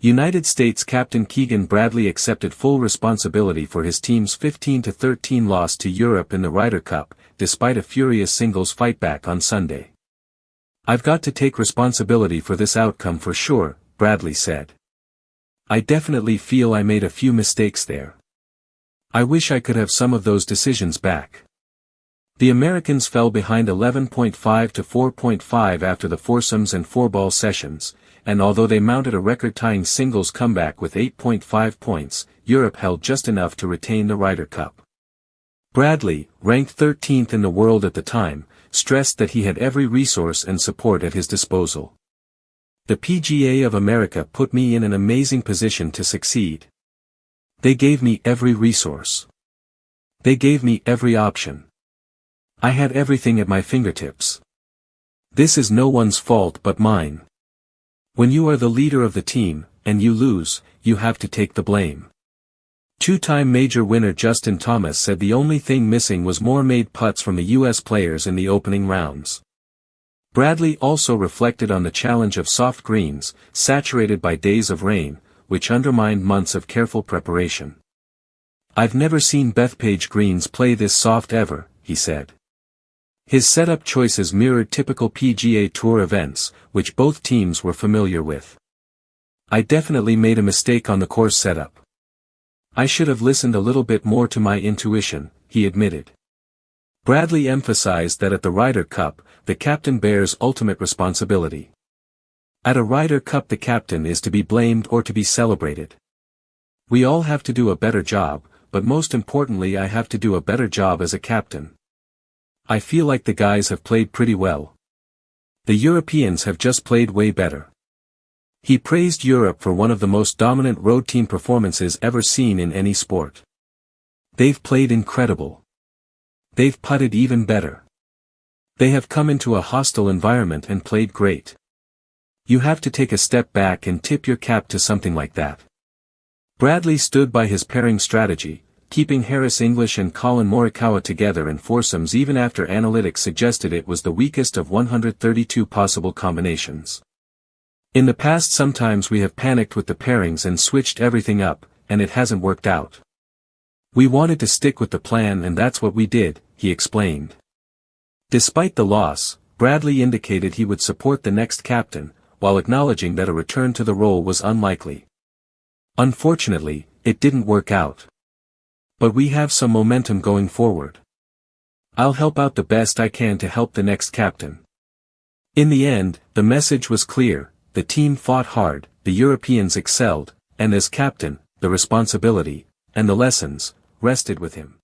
United States captain Keegan Bradley accepted full responsibility for his team's 15-13 loss to Europe in the Ryder Cup, despite a furious singles fightback on Sunday. "I've got to take responsibility for this outcome for sure," Bradley said. "I definitely feel I made a few mistakes there. I wish I could have some of those decisions back." The Americans fell behind 11.5 to 4.5 after the foursomes and four-ball sessions, and although they mounted a record-tying singles comeback with 8.5 points, Europe held just enough to retain the Ryder Cup. Bradley, ranked 13th in the world at the time, stressed that he had every resource and support at his disposal. "The PGA of America put me in an amazing position to succeed. They gave me every resource. They gave me every option. I had everything at my fingertips. This is no one's fault but mine. When you are the leader of the team, and you lose, you have to take the blame." Two-time major winner Justin Thomas said the only thing missing was more made putts from the U.S. players in the opening rounds. Bradley also reflected on the challenge of soft greens, saturated by days of rain, which undermined months of careful preparation. "I've never seen Bethpage greens play this soft ever," he said. His setup choices mirrored typical PGA Tour events, which both teams were familiar with. "I definitely made a mistake on the course setup. I should have listened a little bit more to my intuition," he admitted. Bradley emphasized that at the Ryder Cup, the captain bears ultimate responsibility. "At a Ryder Cup the captain is to be blamed or to be celebrated. We all have to do a better job, but most importantly I have to do a better job as a captain. I feel like the guys have played pretty well. The Europeans have just played way better." He praised Europe for one of the most dominant road team performances ever seen in any sport. "They've played incredible. They've putted even better. They have come into a hostile environment and played great. You have to take a step back and tip your cap to something like that." Bradley stood by his pairing strategy, keeping Harris English and Colin Morikawa together in foursomes even after analytics suggested it was the weakest of 132 possible combinations. "In the past sometimes we have panicked with the pairings and switched everything up, and it hasn't worked out. We wanted to stick with the plan and that's what we did," he explained. Despite the loss, Bradley indicated he would support the next captain, while acknowledging that a return to the role was unlikely. "Unfortunately, it didn't work out. But we have some momentum going forward. I'll help out the best I can to help the next captain." In the end, the message was clear: the team fought hard, the Europeans excelled, and as captain, the responsibility, and the lessons, rested with him.